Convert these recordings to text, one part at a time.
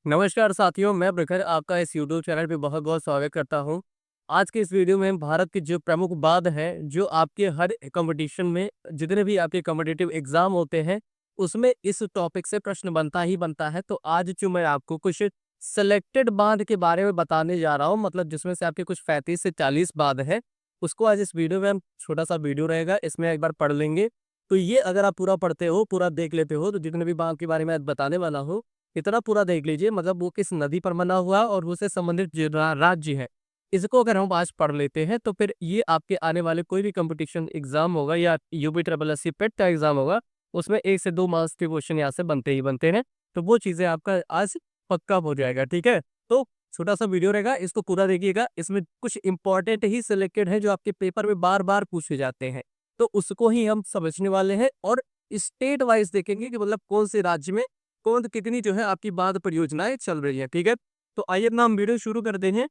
नमस्कार साथियों, मैं प्रखर आपका इस यूट्यूब चैनल पे बहुत-बहुत स्वागत करता हूँ। आज के इस वीडियो में हम भारत के जो प्रमुख बांध हैं, जो आपके हर कॉम्पिटिशन में जितने भी आपके कॉम्पिटिटिव एग्ज़ाम होते हैं, उसमें इस टॉपिक से प्रश्न बनता ही बनता है। तो आज जो मैं आपको कुछ सेलेक्टेड बांध के बारे में बताने जा रहा हूँ, मतलब जिसमें से आपके कुछ 35 से 40 बांध हैं, उसको आज इस वीडियो में हम छोटा-सा वीडियो रहेगा, इसमें एक बार पढ़ लेंगे। तो ये अगर आप पूरा पढ़ते हो, पूरा देख लेते हो, तो जितने भी बांध के बारे में आज बताने वाला हूँ, इतना पूरा देख लीजिए, मतलब वो किस नदी पर बना हुआ है और उससे संबंधित जो राज्य है, इसको अगर हम आज पढ़ लेते हैं तो फिर ये आपके आने वाले कोई भी कंपटीशन एग्जाम होगा या यूपी ट्रिपल एस सी पेट का एग्जाम होगा, उसमें 1 से 2 मार्क्स के क्वेश्चन यहाँ से बनते ही बनते हैं। तो वो चीजें आपका आज पक्का हो जाएगा, ठीक है। तो छोटा सा वीडियो रहेगा, इसको पूरा देखिएगा। इसमें कुछ इंपॉर्टेंट ही सिलेक्टेड है जो आपके पेपर में बार बार पूछे जाते हैं, तो उसको ही हम समझने वाले हैं और स्टेट वाइज देखेंगे कि मतलब कौन से राज्य में कौन कितनी जो है आपकी बांध परियोजनाएं चल रही है, ठीक है। तो आइए अपना हम वीडियो शुरू करते हैं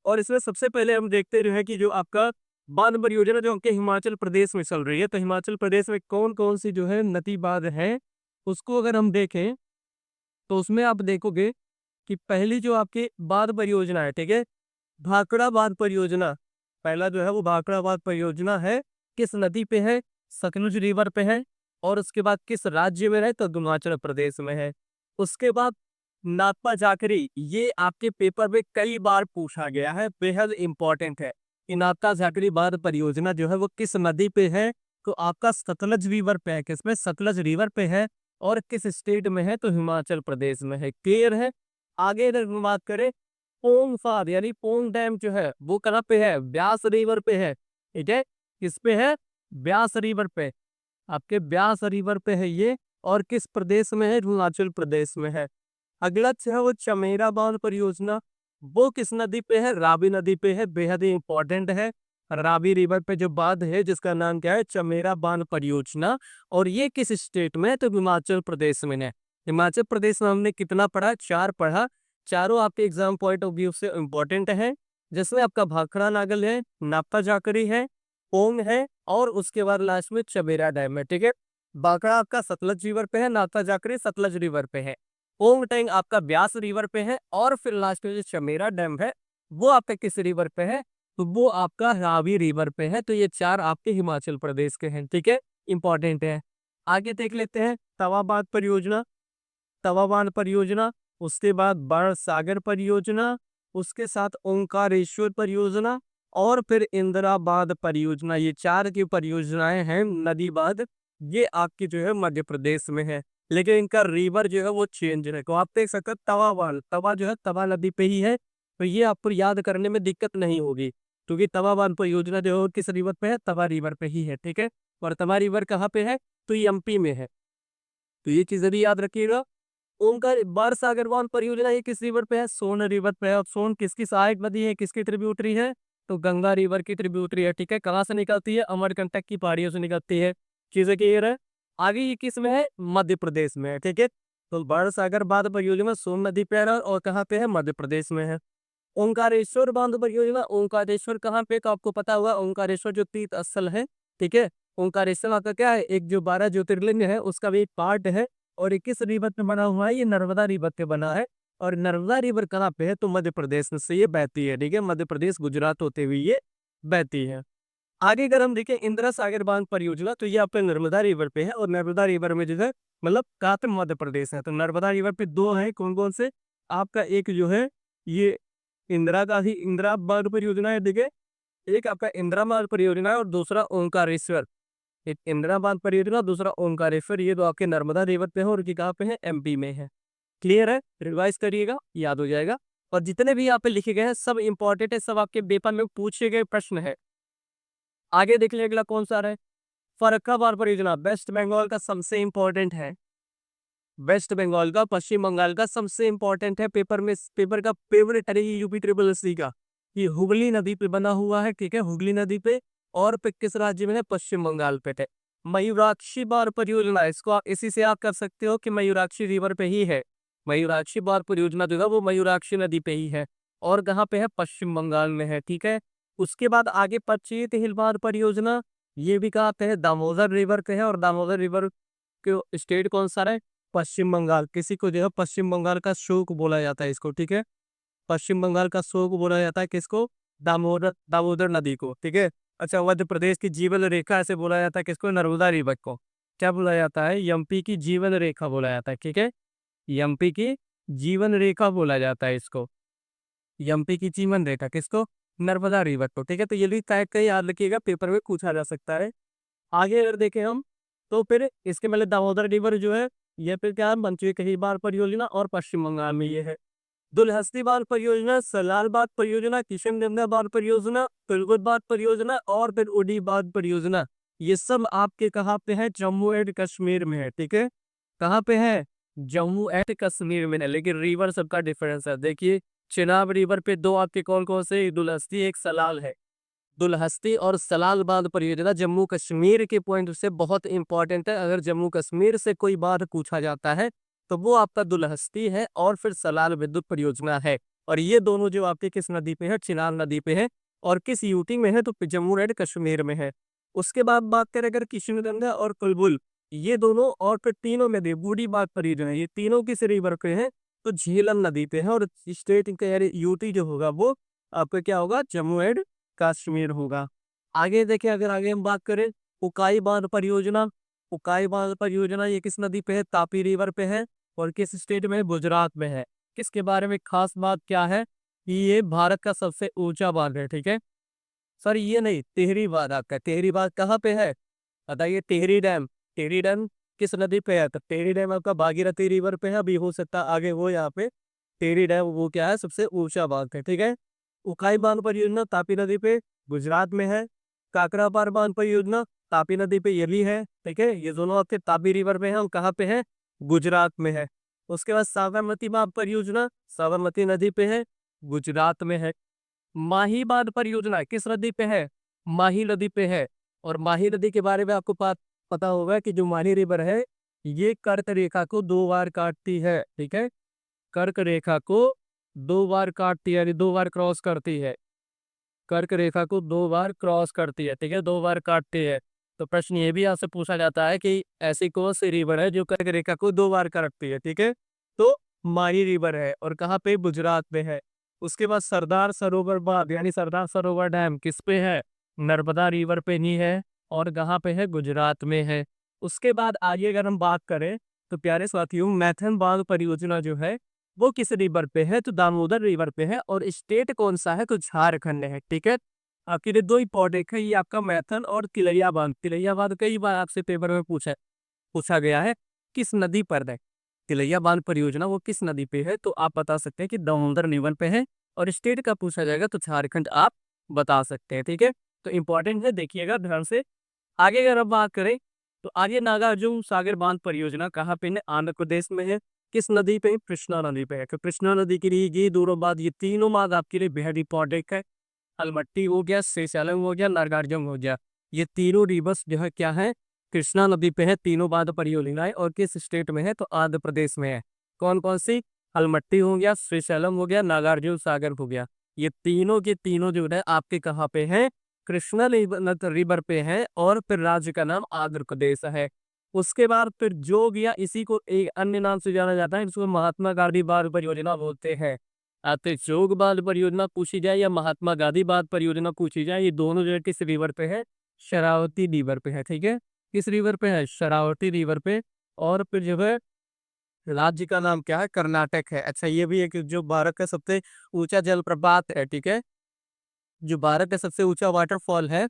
और इसमें सबसे पहले हम देखते जो है कि जो आपका बांध परियोजना जो आपके हिमाचल प्रदेश में चल रही है, तो हिमाचल प्रदेश में कौन कौन सी जो है नदी बांध है, उसको अगर हम देखें तो उसमें आप देखोगे कि पहली जो आपकी बांध परियोजना है, ठीक है, भाखड़ा बांध परियोजना। पहला जो है वो भाखड़ा बांध परियोजना है, किस नदी पे है? सतलुज रिवर पे है। और उसके बाद किस राज्य में है? तो हिमाचल प्रदेश में है। उसके बाद नापा जाखरी, ये आपके पेपर में कई बार पूछा गया है, बेहद इंपॉर्टेंट है कि नापा जाखरी बांध परियोजना जो है वो किस नदी पे है? तो आपका सतलज रिवर पे है। किसमें? सतलज रिवर पे है। और किस स्टेट में है? तो हिमाचल प्रदेश में है। क्लियर है। आगे अगर हम बात करें, पोंग फाद यानी पोंग डैम जो है वो कहाँ पे है? ब्यास रिवर पे है, ठीक है। किस पे है? ब्यास रिवर पे। आपके ब्यास रिवर पे है ये। और किस प्रदेश में है? हिमाचल प्रदेश में है। अगला जो है वो चमेरा बांध परियोजना, वो किस नदी पे है? रावी नदी पे है। बेहद ही इंपॉर्टेंट है। रावी रिवर पे जो बांध है जिसका नाम क्या है? चमेरा बांध परियोजना। और ये किस स्टेट में है? तो हिमाचल प्रदेश में है। हिमाचल प्रदेश में हमने कितना पढ़ा? 4 पढ़ा। चारों आपके एग्जाम पॉइंट ऑफ व्यू से इंपॉर्टेंट है, जिसमें आपका भाखड़ा नागल है, नापा जाकरी है, पोंग है और उसके बाद लास्ट में चमेरा डैम है, ठीक है। भाखड़ा आपका सतलज रिवर पे है, नापा जाकरी सतलज रिवर पे है, पोंग टैंग आपका ब्यास रिवर पे है और फिर लास्ट में जो चमेरा डैम है वो आपका किस रिवर पे है? तो वो आपका रावी रिवर पे है। तो ये 4 आपके हिमाचल प्रदेश के हैं, ठीक है, इंपॉर्टेंट है। आगे देख लेते हैं तवा बांध परियोजना। तवा बांध परियोजना, उसके बाद बड़ सागर परियोजना, उसके साथ ओंकारेश्वर परियोजना और फिर इंदिरा बांध परियोजना। ये 4 की परियोजनाएं हैं नदी बांध, ये आपकी जो है मध्य प्रदेश में है। लेकिन इनका रिवर जो है वो चेंज है। तो आप देख सकते हैं तवा बांध, तवा जो है तवा नदी पे ही है, तो ये आपको याद करने में दिक्कत नहीं होगी, क्योंकि तवा बांध परियोजना जो है वो किस रिवर पे है? तवा रिवर पे ही है, ठीक है। और तवा रिवर कहाँ पे है? तो ये एमपी में है। तो ये चीजें भी याद रखिएगा। ओंकार बाणसागर बांध परियोजना ये किस रिवर पे है? सोन रिवर पे है। और सोन किसकी सहायक नदी है, किसकी ट्रिब्यूटरी है? तो गंगा रिवर की ट्रिब्यूटरी है, ठीक है। कहाँ से निकलती है? अमरकंटक की पहाड़ियों से निकलती है। चीजें क्लियर है। आगे ये किस में है? मध्य प्रदेश में है, ठीक है। तो बाणसागर बांध परियोजना सोन नदी पे है और कहाँ पे है? मध्य प्रदेश में है। ओंकारेश्वर बांध परियोजना, ओंकारेश्वर कहाँ पे? तो आपको पता होगा ओंकारेश्वर जो तीर्थ स्थल है, ठीक है। ओंकारेश्वर आपका क्या है? एक जो 12 ज्योतिर्लिंग है उसका भी एक पार्ट है। और ये किस रिवर पे बना हुआ है? ये नर्मदा रिवर पे बना है। और नर्मदा रिवर कहाँ पे है? तो मध्य प्रदेश में से ये बहती है, ठीक है। मध्य प्रदेश गुजरात होते हुए ये बहती है। आगे अगर हम देखें इंदिरा सागर बांध परियोजना, तो ये आपके नर्मदा रिवर पे है। और नर्मदा रिवर में जो है मतलब कहाँ पे? मध्य प्रदेश है। तो नर्मदा रिवर पे 2 है, कौन कौन से? आपका एक जो है ये इंदिरा गांधी इंदिरा बांध परियोजना है, देखिए। एक आपका इंदिरा बांध परियोजना है और दूसरा ओंकारेश्वर। एक इंदिरा बांध परियोजना, दूसरा ओंकारेश्वर, ये तो आपके नर्मदा रिवर पे है और ये कहाँ पे है? एमपी में है। क्लियर है। रिवाइज करिएगा, याद हो जाएगा। और जितने भी यहाँ पे लिखे गए हैं सब इंपॉर्टेंट है, सब आपके पेपर में पूछे गए प्रश्न है। आगे देख लें अगला कौन सा आ रहा है? फर्रुखाबाद परियोजना वेस्ट बंगाल का सबसे इंपॉर्टेंट है। वेस्ट बंगाल का, पश्चिम बंगाल का सबसे इंपॉर्टेंट है। पेपर में पेपर का फेवरेट है ये यूपी ट्रिपल एससी का। ये हुगली नदी पे बना हुआ है, ठीक है, हुगली नदी पे। और पे किस राज्य में है? पश्चिम बंगाल पे है। मयूराक्षी बार परियोजना, इसको आप इसी से आप कर सकते हो कि मयूराक्षी रिवर पे ही है। मयूराक्षी बार परियोजना जो है वो मयूराक्षी नदी पे ही है। और कहाँ पे है? पश्चिम बंगाल में है, ठीक है। उसके बाद आगे पच्चीत हिल बार परियोजना, ये भी कहाँ पे है? दामोदर रिवर पे है। और दामोदर रिवर के स्टेट कौन सा है? पश्चिम बंगाल, किसी को जो है पश्चिम बंगाल का शोक बोला जाता है इसको, ठीक है। पश्चिम बंगाल का शोक बोला जाता है किसको? दामोदर दामोदर नदी को, ठीक है। अच्छा, मध्य प्रदेश की जीवन रेखा ऐसे बोला जाता है किसको? नर्मदा रिवर को। क्या बोला जाता है? एमपी की जीवन रेखा बोला जाता है, ठीक है। एमपी की जीवन रेखा बोला जाता है इसको। एमपी की जीवन रेखा किसको? नर्मदा रिवर को, ठीक है। तो ये भी टैग का याद रखिएगा, पेपर में पूछा जा सकता है। आगे अगर देखें हम, तो फिर इसके पहले दामोदर रिवर जो है, ये फिर क्या है? मंचवी बांध परियोजना और पश्चिम बंगाल में ये है। दुलहस्ती बांध परियोजना, सलाल बांध परियोजना, किशनगंगा बांध परियोजना, तुलगुत बांध परियोजना और फिर उड़ी बांध परियोजना, ये सब आपके कहाँ पे है? जम्मू एंड कश्मीर में है, ठीक है। कहाँ पे है? जम्मू एंड कश्मीर में है, लेकिन रिवर सबका डिफरेंस है। देखिए, चिनाब रिवर पे दो आपके कौन कौन से? दुलहस्ती, एक सलाल है। दुलहस्ती और सलाल बांध परियोजना जम्मू कश्मीर के पॉइंट से बहुत इंपॉर्टेंट है। अगर जम्मू कश्मीर से कोई बांध पूछा जाता है तो वो आपका दुलहस्ती है और फिर सलाल विद्युत परियोजना है। और ये दोनों जो आपके किस नदी पे है? चिनाब नदी पे है। और किस यूटी में है? तो जम्मू एंड कश्मीर में है। उसके बाद बात करें अगर किशनगंगा और कुलबुल, ये दोनों और फिर तीनों नदी बूढ़ी बांध परियोजना, ये तीनों किस रिवर पे है? तो झेलम नदी पे है। और स्टेट का यानी यूटी जो होगा वो आपका क्या होगा? जम्मू एंड कश्मीर होगा। आगे देखिए, अगर आगे हम बात करें उकाई बांध परियोजना, उकाई बांध परियोजना ये किस नदी पे है? तापी रिवर पे है। और किस स्टेट में है? गुजरात में है। किसके बारे में खास बात क्या है कि ये भारत का सबसे ऊंचा बांध है, ठीक है। सर ये नहीं, टिहरी बांध आपका, टिहरी बांध कहाँ पे है? बताइए। टिहरी डैम, टिहरी डैम किस नदी पे है? तो टिहरी डैम आपका भागीरथी रिवर पे है। अभी हो सकता है आगे वो यहाँ पे टिहरी डैम वो क्या है? सबसे ऊंचा बांध है, ठीक है। उकाई बांध परियोजना तापी नदी पे गुजरात में है। काकरापार बांध परियोजना तापी नदी पे ये भी है, ठीक है। ये दोनों आपके तापी रिवर पे हैं। हम कहाँ पे हैं? गुजरात में है। उसके बाद साबरमती बांध परियोजना साबरमती नदी पे है, गुजरात में है। माही बांध परियोजना किस नदी पे है? माही नदी पे है। और माही नदी के बारे में आपको पता होगा कि जो माही रिवर है, ये कर्क रेखा को दो बार काटती है, ठीक है। कर्क रेखा को दो बार काटती है, यानी दो बार क्रॉस करती है। कर्क रेखा को दो बार क्रॉस करती है, ठीक है, दो बार काटती है। तो प्रश्न ये भी आपसे पूछा जाता है कि ऐसी कौन सी रिवर है जो कर्क रेखा को दो बार काटती है, ठीक है। तो माही रिवर है और कहाँ पे? गुजरात में है। उसके बाद सरदार सरोवर बांध यानी सरदार सरोवर डैम किस पे है? नर्मदा रिवर पे ही है। और कहाँ पे है? गुजरात में है। उसके बाद आगे अगर हम बात करें तो प्यारे साथियों, मैथन बांध परियोजना जो है वो किस रिवर पे है? तो दामोदर रिवर पे है। और स्टेट कौन सा है? तो झारखंड है, ठीक है। आपके लिए दो इंपॉर्टेंट है, ये आपका मैथन और तिलैया बांध। तिलैया बांध कई बार आपसे पेपर में पूछा गया है, किस नदी पर है? तिलैया बांध परियोजना वो किस नदी पे है? तो आप बता सकते हैं कि दामोदर रिवर पे है। और स्टेट का पूछा जाएगा तो झारखंड आप बता सकते हैं, ठीक है। तो इंपॉर्टेंट है, देखिएगा ध्यान से। आगे अगर हम बात करें तो आर्य नागार्जुन सागर बांध परियोजना कहाँ पे है? आंध्र प्रदेश में है। किस नदी पे? कृष्णा नदी पे है। तो कृष्णा नदी के लिए ये दोनों बांध, ये तीनों बांध आपके लिए बेहद इंपॉर्टेंट है। अलमट्टी हो गया, श्रीशैलम हो गया, नागार्जुन हो गया, ये तीनों रिवर्स जो है क्या है? कृष्णा नदी पे है। तीनों बांध परियोजनाएं और किस स्टेट में है? तो आंध्र प्रदेश में है। कौन कौन सी? अलमट्टी हो गया, श्रीशैलम हो गया, नागार्जुन सागर हो गया। ये तीनों के तीनों जो है आपके कहाँ पे हैं? कृष्णा रिवर पे है। और फिर राज्य का नाम आंध्र प्रदेश है। उसके बाद फिर जोग या इसी को एक अन्य नाम से जाना जाता है, इसको महात्मा गांधी बांध परियोजना बोलते हैं। तो जोग बांध परियोजना पूछी जाए या महात्मा गांधी बांध परियोजना पूछी जाए, ये दोनों जो है किस रिवर पे है? शरावती रिवर पे है, ठीक है। किस रिवर पे है? शरावती रिवर पे। और फिर जो है राज्य का नाम क्या है? कर्नाटक है। अच्छा, ये भी एक जो भारत का सबसे ऊंचा जलप्रपात है, ठीक है। जो भारत का सबसे ऊंचा वाटरफॉल है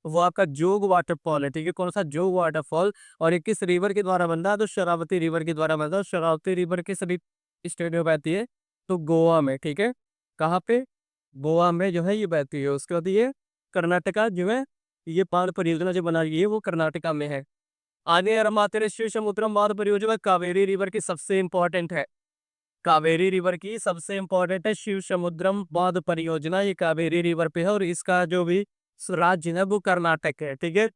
वो आपका जोग वाटरफॉल है, ठीक है। कौन सा? जोग वाटरफॉल। और ये किस रिवर के द्वारा बन रहा है? तो शरावती रिवर के द्वारा बन रहा है। शरावती रिवर किस स्टेट में बहती है? तो गोवा में, ठीक है। कहाँ पे? गोवा में जो है ये बहती है। उसके बाद ये कर्नाटका जो है, ये बांध परियोजना जो बना रही है वो कर्नाटका में है। आगे अगर हम आते हैं शिव समुद्रम बांध परियोजना कावेरी रिवर की सबसे इंपॉर्टेंट है। कावेरी रिवर की सबसे इंपॉर्टेंट है शिव समुद्रम बांध परियोजना, ये कावेरी रिवर पे है। और इसका जो भी राज्य है वो कर्नाटक है, ठीक है।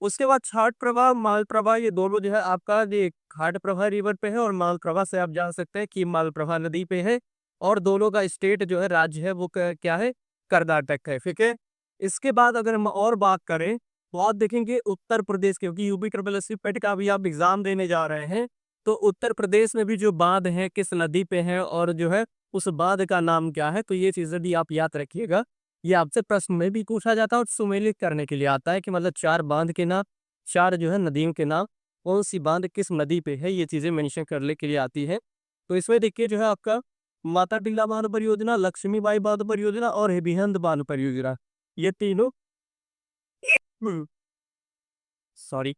उसके बाद छाट प्रवाह मालप्रभा, ये दोनों जो है आपका ये घाट प्रभा रिवर पे है। और मालप्रभा से आप जान सकते हैं कि मालप्रभा नदी पे है। और दोनों का स्टेट जो है राज्य है वो क्या है? कर्नाटक है, ठीक है। इसके बाद अगर हम और बात करें तो आप देखेंगे उत्तर प्रदेश, क्योंकि यूपी ट्रिपल एसपी पेट का भी आप एग्जाम देने जा रहे हैं, तो उत्तर प्रदेश में भी जो बांध है किस नदी पे है और जो है उस बांध का नाम क्या है, तो ये चीजें भी आप याद रखिएगा। ये आपसे प्रश्न में भी पूछा जाता है और सुमेलित करने के लिए आता है कि मतलब 4 बांध के नाम, 4 जो है नदियों के नाम, कौन सी बांध किस नदी पे है, ये चीजें मेंशन करने के लिए आती है। तो इसमें देखिए जो है आपका माता टीला बांध परियोजना, लक्ष्मीबाई बांध परियोजना और हिबिहंद बांध परियोजना, ये तीनों सॉरी,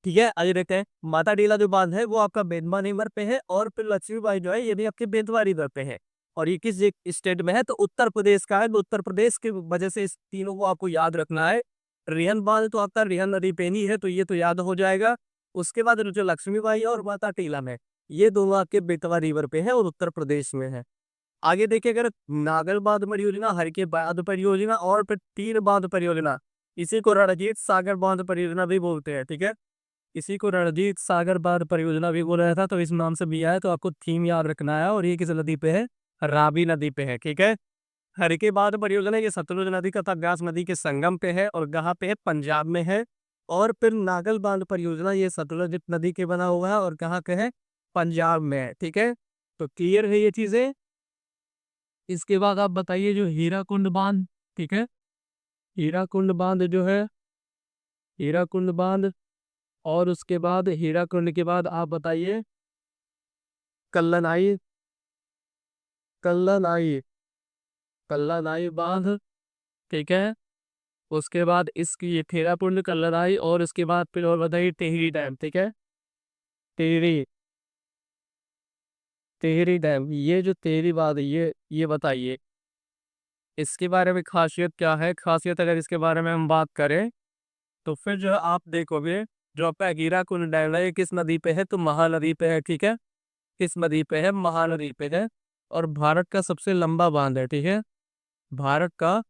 ठीक है। आगे देखते हैं, माता टीला जो बांध है वो आपका बेतवा रिवर पे है और फिर लक्ष्मीबाई जो है ये भी आपके बेतवा रिवर पे है। और ये किस स्टेट में है, तो उत्तर प्रदेश का है। तो उत्तर प्रदेश की वजह से इस तीनों को आपको याद रखना है। रिहन बांध तो आपका रिहन नदी पे नहीं है, तो ये तो याद हो जाएगा। उसके बाद जो लक्ष्मीबाई और माता टीला में, ये दोनों आपके बेतवा रिवर पे है और उत्तर प्रदेश में है। आगे देखिए, अगर नागर बांध परियोजना, हरके बांध परियोजना और फिर तीन बांध परियोजना, इसी को रणजीत सागर बांध परियोजना भी बोलते हैं, ठीक है। इसी को रणजीत सागर बांध परियोजना भी बोला जाता है, तो इस नाम से भी आया, तो आपको थीम याद रखना है। और ये किस नदी पे है, रावी नदी पे है, ठीक है। हरके बांध परियोजना ये सतलुज नदी का ब्यास नदी के संगम पे है और कहाँ पे है, पंजाब में है। और फिर नागल बांध परियोजना ये सतलुज नदी के बना हुआ है और कहाँ के है, पंजाब में है, ठीक है। तो क्लियर है ये चीजें। इसके बाद आप बताइए जो हीराकुंड बांध, ठीक है। हीराकुंड बांध जो है, हीराकुंड बांध, और उसके बाद हीराकुंड के बाद आप बताइए कल्लनाई, कल्लनाई, कल्लनाई बांध, ठीक है। उसके बाद इसकी ये हीराकुंड, कल्लनाई, और उसके बाद फिर और बताइए टिहरी डैम, ठीक है। टिहरी, टिहरी डैम, ये जो टिहरी बांध है, ये बताइए इसके बारे में खासियत क्या है। खासियत अगर इसके बारे में हम बात करें तो फिर जो आप देखोगे, जो आपका हीराकुंड डैम है ये किस नदी पे है, तो महानदी पे है, ठीक है। किस नदी पे है, महानदी पे है। और भारत का सबसे लंबा बांध है, ठीक है। भारत का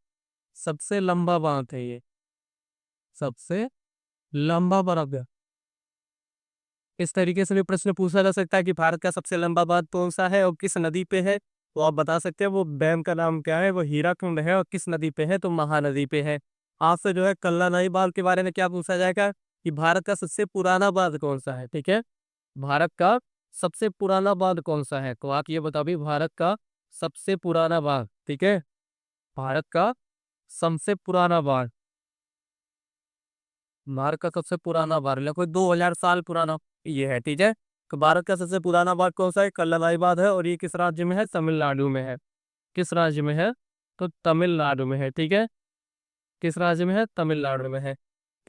सबसे लंबा बांध है ये, सबसे लंबा बांध है। इस तरीके से भी प्रश्न पूछा जा सकता है कि भारत का सबसे लंबा बांध कौन सा है और किस नदी पे है, तो आप बता सकते हैं वो डैम का नाम क्या है, वो हीराकुंड है और किस नदी पे है, तो महानदी पे है। आपसे जो है कल्लानाई बांध के बारे में क्या पूछा जाएगा कि भारत का सबसे पुराना बांध कौन सा है, ठीक है। भारत का सबसे पुराना बांध कौन सा है, तो आप ये बताओ भी भारत का सबसे पुराना बांध, ठीक है। भारत का सबसे पुराना बांध, भारत का सबसे पुराना बांध लगभग 2000 साल पुराना ये है, ठीक है। तो भारत का सबसे पुराना बांध कौन सा है, कल्लालाई बांध है और ये किस राज्य में है, तमिलनाडु में है। किस राज्य में है, तो तमिलनाडु में है, ठीक है। किस राज्य में है, तमिलनाडु में है।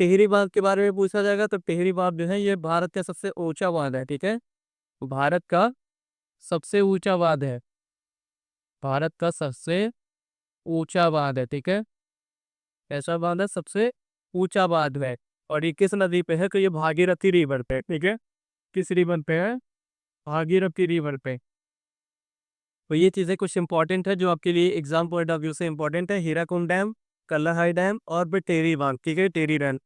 टिहरी बांध के बारे में पूछा जाएगा तो टिहरी बांध जो है ये भारत का सबसे ऊंचा बांध है, ठीक है। भारत का सबसे ऊंचा बांध है, भारत का सबसे ऊंचा बांध है, ठीक है। ऐसा बांध है, सबसे ऊंचा बांध है। और ये किस नदी पे है, तो ये भागीरथी रिवर पे, ठीक है। किस रिवर पे है, भागीरथी रिवर पे। तो ये चीजें कुछ इंपॉर्टेंट है जो आपके लिए एग्जाम पॉइंट ऑफ व्यू से इंपॉर्टेंट है। हीराकुंड डैम, कल्लाहाई डैम और फिर टेरी बांध, ठीक है। टेरी डैम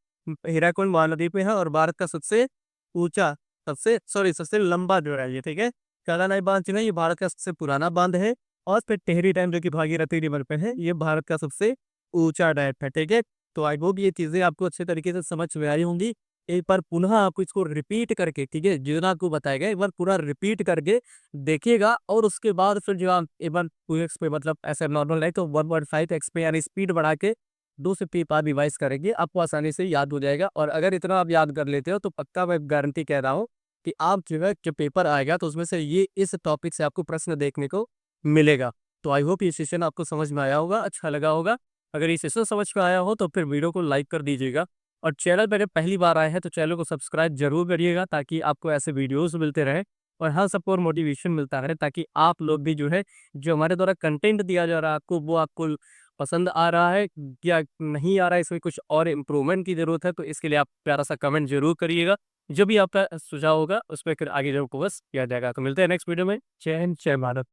हीराकुंड महानदी पे है और भारत का सबसे ऊंचा, सबसे लंबा जो है ये, ठीक है। कल्लाहाई बांध जो है ये भारत का सबसे पुराना बांध है। और फिर टेहरी डैम जो कि भागीरथी रिवर पे है, ये भारत का सबसे ऊंचा डैम है, ठीक है। तो आई होप ये चीजें आपको अच्छे तरीके से समझ में आई होंगी। एक बार पुनः आपको इसको रिपीट करके, ठीक है, जो ना आपको बताया गया एक बार पूरा रिपीट करके देखिएगा। और उसके बाद फिर जो आप इवन 2x पे मतलब ऐसे नॉर्मल नहीं तो 1.5x पे यानी स्पीड बढ़ा के 2 से 3 बार रिवाइज करेंगे, आपको आसानी से याद हो जाएगा। और अगर इतना आप याद कर लेते हो तो पक्का मैं गारंटी कह रहा हूँ कि आप जो है जब पेपर आएगा तो उसमें से ये इस टॉपिक से आपको प्रश्न देखने को मिलेगा। तो आई होप ये सेशन आपको समझ में आया होगा, अच्छा लगा होगा। अगर ये सेशन समझ में आया हो तो फिर वीडियो को लाइक कर दीजिएगा। और चैनल पर जब पहली बार आए हैं तो चैनल को सब्सक्राइब जरूर करिएगा ताकि आपको ऐसे वीडियोस मिलते रहे और हर सबको और मोटिवेशन मिलता रहे, ताकि आप लोग भी जो है जो हमारे द्वारा कंटेंट दिया जा रहा है आपको वो आपको पसंद आ रहा है या नहीं आ रहा है, इसमें कुछ और इम्प्रूवमेंट की जरूरत है, तो इसके लिए आप प्यारा सा कमेंट जरूर करिएगा। जो भी आपका सुझाव होगा उस पर फिर आगे जो फोकस किया जाएगा। तो मिलते हैं नेक्स्ट वीडियो में। जय हिंद, जय भारत।